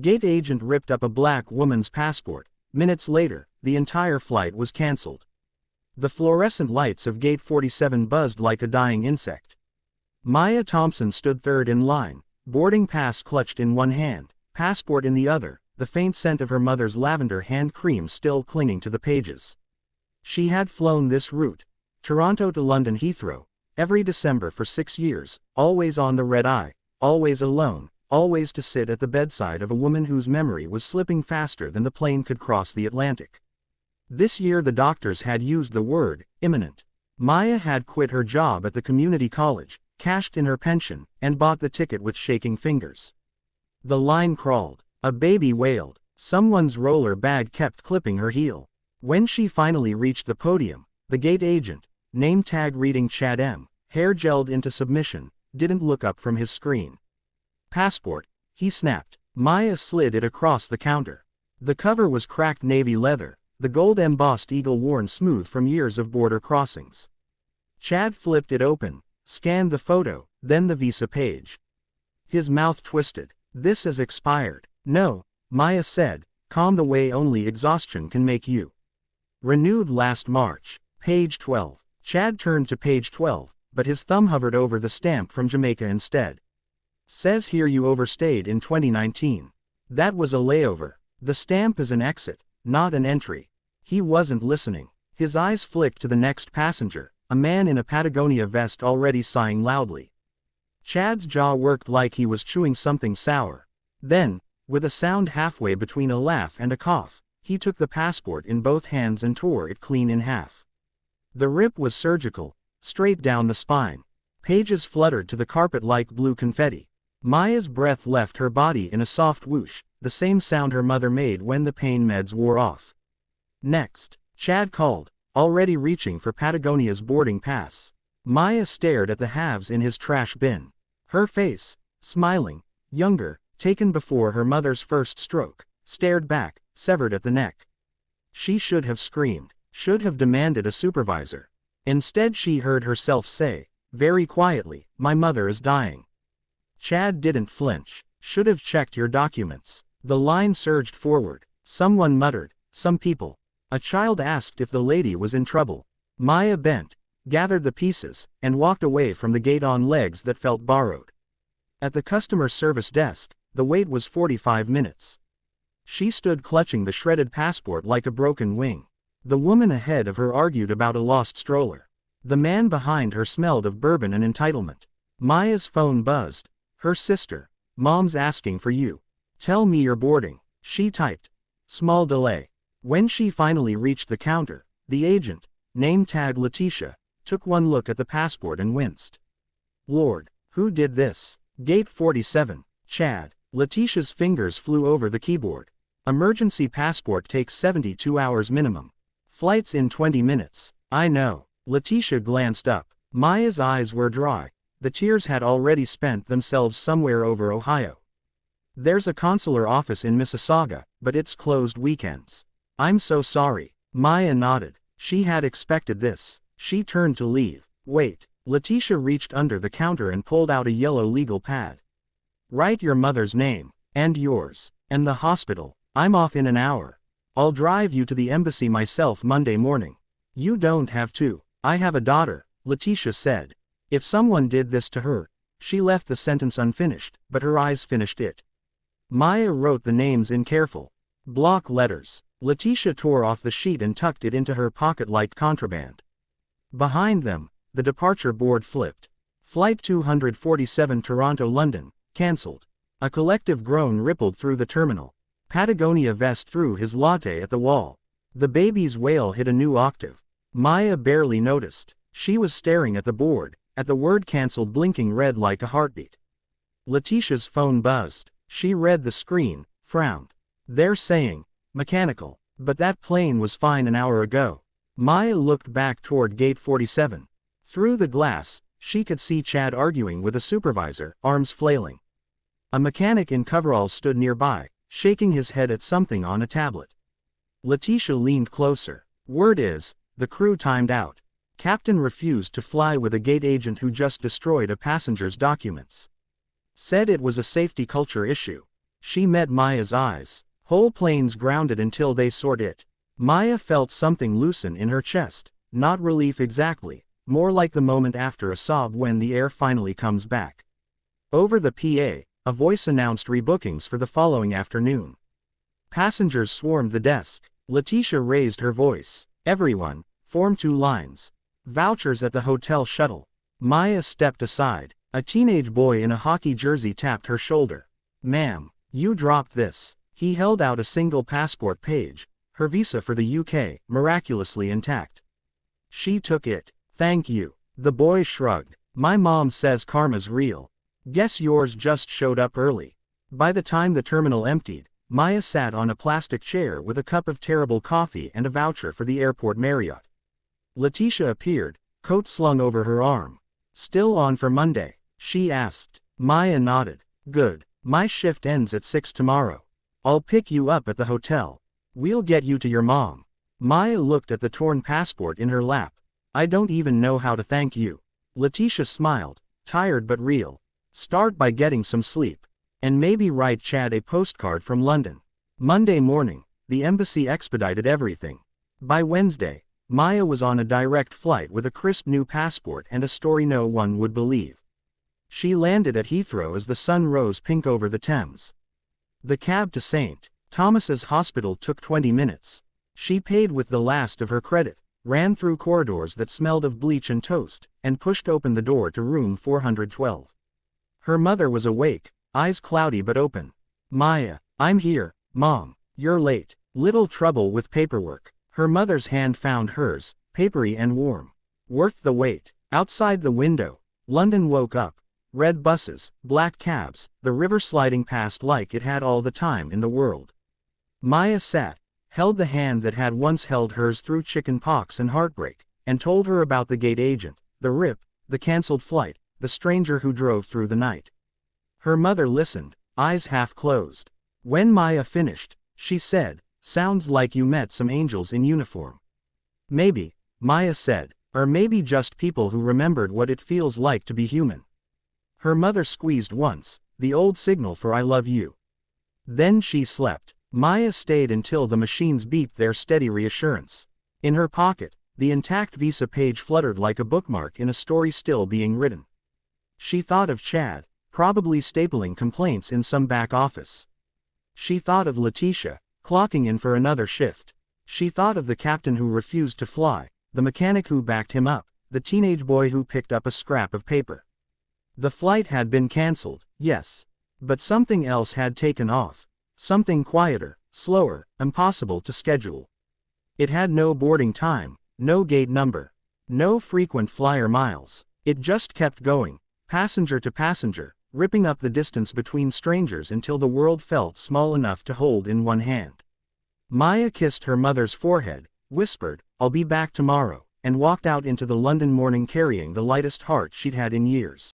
Gate agent ripped up a black woman's passport. Minutes later, the entire flight was cancelled. The fluorescent lights of Gate 47 buzzed like a dying insect. Maya Thompson stood third in line, boarding pass clutched in one hand, passport in the other, the faint scent of her mother's lavender hand cream still clinging to the pages. She had flown this route, Toronto to London Heathrow, every December for 6 years, always on the red eye, always alone, always to sit at the bedside of a woman whose memory was slipping faster than the plane could cross the Atlantic. This year the doctors had used the word imminent. Maya had quit her job at the community college, cashed in her pension, and bought the ticket with shaking fingers. The line crawled. A baby wailed. Someone's roller bag kept clipping her heel. When she finally reached the podium, the gate agent, name tag reading Chad M., hair gelled into submission, didn't look up from his screen. Passport, he snapped. Maya slid it across the counter. The cover was cracked navy leather, the gold-embossed eagle worn smooth from years of border crossings. Chad flipped it open, scanned the photo, then the visa page. His mouth twisted. This is expired. No, Maya said, calm the way only exhaustion can make you. Renewed last March. Page 12. Chad turned to page 12, but his thumb hovered over the stamp from Jamaica instead. Says here you overstayed in 2019. That was a layover. The stamp is an exit, not an entry. He wasn't listening. His eyes flicked to the next passenger, a man in a Patagonia vest already sighing loudly. Chad's jaw worked like he was chewing something sour. Then, with a sound halfway between a laugh and a cough, he took the passport in both hands and tore it clean in half. The rip was surgical, straight down the spine. Pages fluttered to the carpet like blue confetti. Maya's breath left her body in a soft whoosh, the same sound her mother made when the pain meds wore off. Next, Chad called, already reaching for Patagonia's boarding pass. Maya stared at the halves in his trash bin. Her face, smiling, younger, taken before her mother's first stroke, stared back, severed at the neck. She should have screamed, should have demanded a supervisor. Instead she heard herself say, very quietly, my mother is dying. Chad didn't flinch. Should have checked your documents. The line surged forward. Someone muttered, some people. A child asked if the lady was in trouble. Maya bent, gathered the pieces, and walked away from the gate on legs that felt borrowed. At the customer service desk, the wait was 45 minutes. She stood clutching the shredded passport like a broken wing. The woman ahead of her argued about a lost stroller. The man behind her smelled of bourbon and entitlement. Maya's phone buzzed. Her sister. Mom's asking for you. Tell me you're boarding. She typed. Small delay. When she finally reached the counter, the agent, name tag Letitia, took one look at the passport and winced. Lord, who did this? Gate 47. Chad. Letitia's fingers flew over the keyboard. Emergency passport takes 72 hours minimum. Flights in 20 minutes. I know. Letitia glanced up. Maya's eyes were dry. The tears had already spent themselves somewhere over Ohio. There's a consular office in Mississauga, but it's closed weekends. I'm so sorry. Maya nodded. She had expected this. She turned to leave. Wait. Letitia reached under the counter and pulled out a yellow legal pad. Write your mother's name, and yours, and the hospital. I'm off in an hour. I'll drive you to the embassy myself Monday morning. You don't have to. I have a daughter, Letitia said. If someone did this to her, she left the sentence unfinished, but her eyes finished it. Maya wrote the names in careful block letters. Letitia tore off the sheet and tucked it into her pocket like contraband. Behind them, the departure board flipped. Flight 247 Toronto-London, cancelled. A collective groan rippled through the terminal. Patagonia vest threw his latte at the wall. The baby's wail hit a new octave. Maya barely noticed. She was staring at the board, at the word cancelled blinking red like a heartbeat. Letitia's phone buzzed. She read the screen, frowned. They're saying, mechanical. But that plane was fine an hour ago. Maya looked back toward gate 47. Through the glass, she could see Chad arguing with a supervisor, arms flailing. A mechanic in coveralls stood nearby, shaking his head at something on a tablet. Letitia leaned closer. Word is, the crew timed out. Captain refused to fly with a gate agent who just destroyed a passenger's documents. Said it was a safety culture issue. She met Maya's eyes. Whole planes grounded until they soared it. Maya felt something loosen in her chest, not relief exactly, more like the moment after a sob when the air finally comes back. Over the PA, a voice announced rebookings for the following afternoon. Passengers swarmed the desk. Letitia raised her voice. Everyone, form 2 lines. Vouchers at the hotel shuttle. Maya stepped aside. A teenage boy in a hockey jersey tapped her shoulder. Ma'am, you dropped this. He held out a single passport page, her visa for the UK, miraculously intact. She took it. Thank you. The boy shrugged. My mom says karma's real. Guess yours just showed up early. By the time the terminal emptied, Maya sat on a plastic chair with a cup of terrible coffee and a voucher for the airport Marriott. Letitia appeared, coat slung over her arm. Still on for Monday? She asked. Maya nodded. Good. My shift ends at 6 tomorrow. I'll pick you up at the hotel. We'll get you to your mom. Maya looked at the torn passport in her lap. I don't even know how to thank you. Letitia smiled, tired but real. Start by getting some sleep. And maybe write Chad a postcard from London. Monday morning, the embassy expedited everything. By Wednesday, Maya was on a direct flight with a crisp new passport and a story no one would believe. She landed at Heathrow as the sun rose pink over the Thames. The cab to St. Thomas's Hospital took 20 minutes. She paid with the last of her credit, ran through corridors that smelled of bleach and toast, and pushed open the door to room 412. Her mother was awake, eyes cloudy but open. Maya, I'm here, Mom. You're late. Little trouble with paperwork. Her mother's hand found hers, papery and warm. Worth the wait. Outside the window, London woke up. Red buses, black cabs, the river sliding past like it had all the time in the world. Maya sat, held the hand that had once held hers through chicken pox and heartbreak, and told her about the gate agent, the rip, the cancelled flight, the stranger who drove through the night. Her mother listened, eyes half closed. When Maya finished, she said, sounds like you met some angels in uniform. Maybe, Maya said, or maybe just people who remembered what it feels like to be human. Her mother squeezed once, the old signal for I love you. Then she slept. Maya stayed until the machines beeped their steady reassurance. In her pocket, the intact visa page fluttered like a bookmark in a story still being written. She thought of Chad, probably stapling complaints in some back office. She thought of Letitia, clocking in for another shift. She thought of the captain who refused to fly, the mechanic who backed him up, the teenage boy who picked up a scrap of paper. The flight had been cancelled, yes. But something else had taken off. Something quieter, slower, impossible to schedule. It had no boarding time, no gate number, no frequent flyer miles. It just kept going, passenger to passenger, ripping up the distance between strangers until the world felt small enough to hold in one hand. Maya kissed her mother's forehead, whispered, I'll be back tomorrow, and walked out into the London morning carrying the lightest heart she'd had in years.